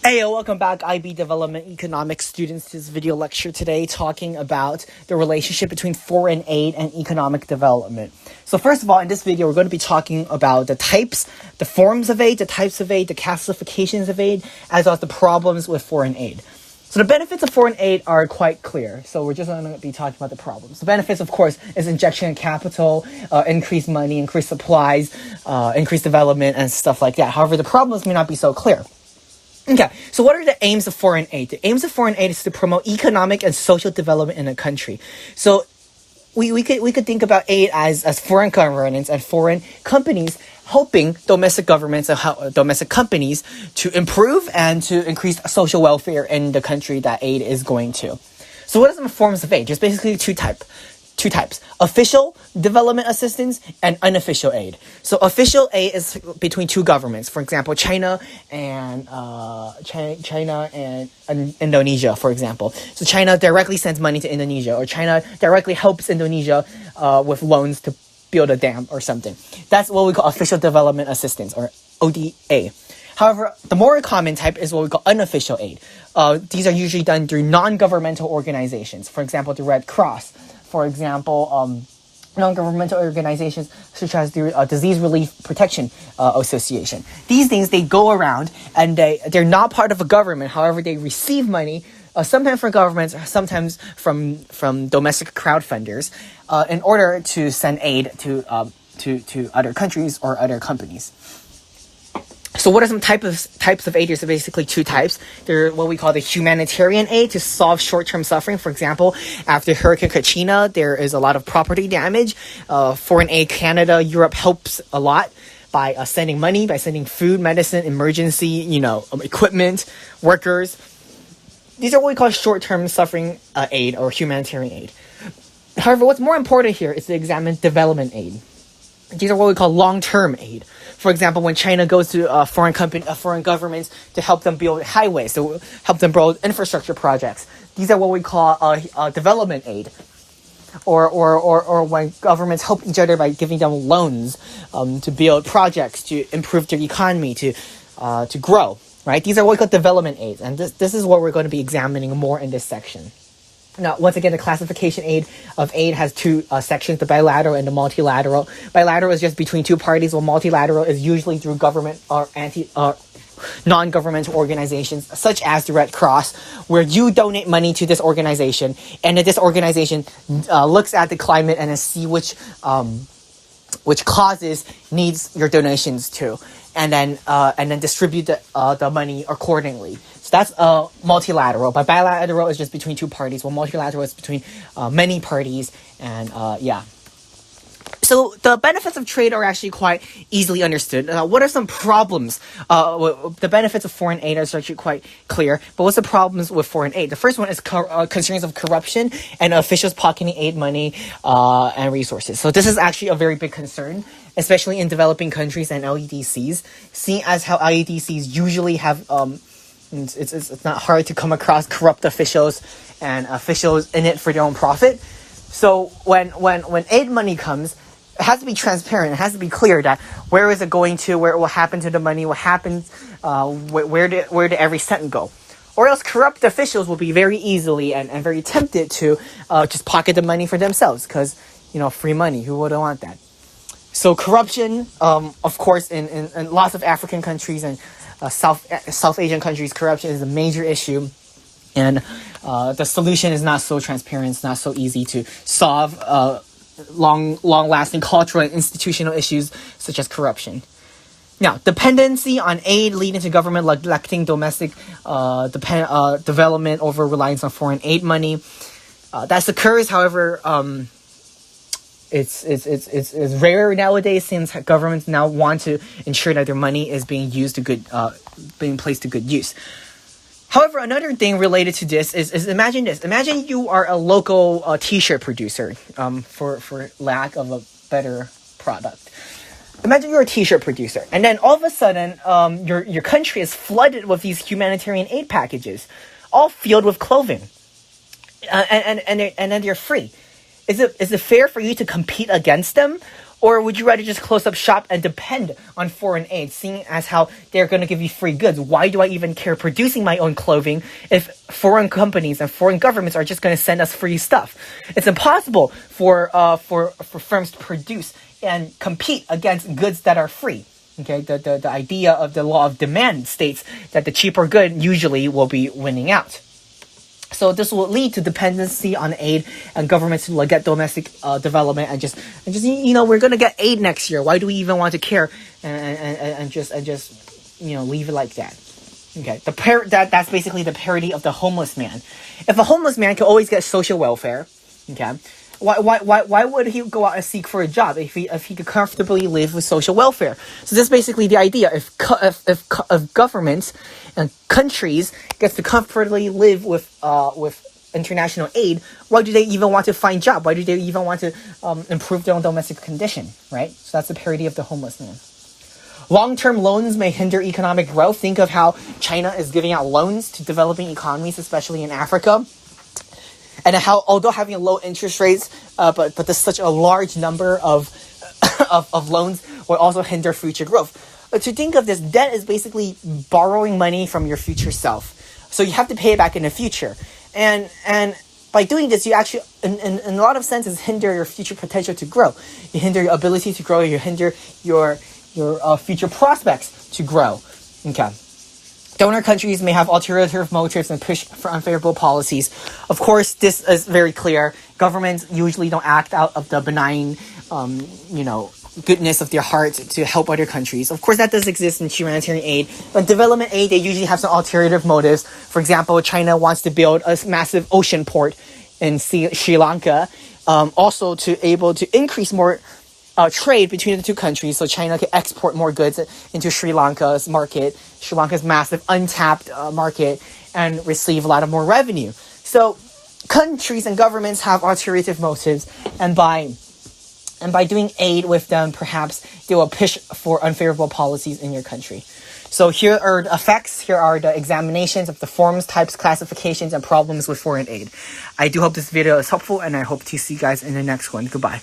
Hey, welcome back, IB Development Economics students, to this video lecture today talking about the relationship between foreign aid and economic development. So first of all, in this video, we're going to be talking about the types, the forms of aid, the types of aid, the classifications of aid, as well as the problems with foreign aid. So the benefits of foreign aid are quite clear. So we're just going to be talking about the problems. The benefits, of course, is injection of capital, increased money, increased supplies, increased development, and stuff like that. However, the problems may not be so clear. Okay, so what are the aims of foreign aid? The aims of foreign aid is to promote economic and social development in a country. So we could think about aid as foreign governments and foreign companies helping domestic governments and domestic companies to improve and to increase social welfare in the country that aid is going to. So what are some forms of aid? There's basically two types. Official development assistance and unofficial aid. So official aid is between two governments. For example, China and Indonesia, for example. So China directly sends money to Indonesia, or China directly helps Indonesia with loans to build a dam or something. That's what we call official development assistance, or ODA. However, the more common type is what we call unofficial aid. These are usually done through non-governmental organizations. For example, the Red Cross. For example, non-governmental organizations such as the Disease Relief Protection Association. These things, they go around and they're not part of a government. However, they receive money, sometimes from governments, sometimes from domestic crowdfunders, in order to send aid to other countries or other companies. So what are some types of aid? There's basically two types. They're what we call the humanitarian aid to solve short-term suffering. For example, after Hurricane Katrina, there is a lot of property damage. Foreign aid Canada, Europe helps a lot by sending money, by sending food, medicine, emergency, equipment, workers. These are what we call short-term suffering aid or humanitarian aid. However, what's more important here is to examine development aid. These are what we call long-term aid. For example, when China goes to foreign governments to help them build highways, to help them build infrastructure projects. These are what we call development aid. Or when governments help each other by giving them loans to build projects, to improve their economy, to grow. Right? These are what we call development aids. And this is what we're going to be examining more in this section. Now, once again, the classification of aid has two sections, the bilateral and the multilateral. Bilateral is just between two parties, while multilateral is usually through government or non-governmental organizations, such as the Red Cross, where you donate money to this organization, and then this organization looks at the climate and then see which causes needs your donations to, and then distribute the money accordingly. So that's multilateral, but bilateral is just between two parties, while multilateral is between many parties, and So the benefits of trade are actually quite easily understood. What are some problems? The benefits of foreign aid are actually quite clear, but what's the problems with foreign aid? The first one is concerns of corruption and officials pocketing aid money and resources. So this is actually a very big concern, especially in developing countries and LEDCs. Seeing as how LEDCs usually have it's not hard to come across corrupt officials and officials in it for their own profit. So when aid money comes, it has to be transparent. It has to be clear that where is it going to, where it will happen to the money, what happens, where did every cent go. Or else corrupt officials will be very easily and very tempted to just pocket the money for themselves because, free money, who wouldn't want that? So corruption, of course, in lots of African countries and South Asian countries, corruption is a major issue. And the solution is not so transparent, it's not so easy to solve long-lasting cultural and institutional issues such as corruption. Now, dependency on aid leading to government neglecting domestic development over reliance on foreign aid money. That occurs, however, it's rare nowadays since governments now want to ensure that their money is being used being placed to good use. However, another thing related to this is imagine this. Imagine you are a local t-shirt producer, for lack of a better product. Imagine you're a t-shirt producer, and then all of a sudden, your country is flooded with these humanitarian aid packages, all filled with clothing, and then they're free. Is it fair for you to compete against them, Or would you rather just close up shop and depend on foreign aid, seeing as how they're going to give you free goods? Why do I even care producing my own clothing if foreign companies and foreign governments are just going to send us free stuff? It's impossible for firms to produce and compete against goods that are free. Okay, the idea of the law of demand states that the cheaper good usually will be winning out. So this will lead to dependency on aid and governments to get domestic development and just we're gonna get aid next year. Why do we even want to care and just leave it like that? Okay, that's basically the parody of the homeless man. If a homeless man can always get social welfare, okay, why would he go out and seek for a job if he could comfortably live with social welfare? So this is basically the idea. If governments and countries gets to comfortably live with international aid, why do they even want to find job? Why do they even want to improve their own domestic condition? Right. So that's the parody of the homeless man. Long-term loans may hinder economic growth. Think of how China is giving out loans to developing economies, especially in Africa. And how, although having low interest rates, but there's such a large number of loans will also hinder future growth. To think of this, debt is basically borrowing money from your future self. So you have to pay it back in the future. And by doing this, you actually, in a lot of senses, hinder your future potential to grow. You hinder your ability to grow. You hinder your future prospects to grow. Okay. Donor countries may have alternative motives and push for unfavorable policies. Of course, this is very clear. Governments usually don't act out of the benign, goodness of their heart to help other countries. Of course, that does exist in humanitarian aid. But development aid, they usually have some alternative motives. For example, China wants to build a massive ocean port in Sri Lanka, also to able to increase more trade between the two countries, so China can export more goods into Sri Lanka's market, Sri Lanka's massive untapped market, and receive a lot of more revenue. So countries and governments have alternative motives, and by doing aid with them, perhaps they will push for unfavorable policies in your country. So here are the effects. Here are the examinations of the forms, types, classifications, and problems with foreign aid. I do hope this video is helpful, and I hope to see you guys in the next one. Goodbye.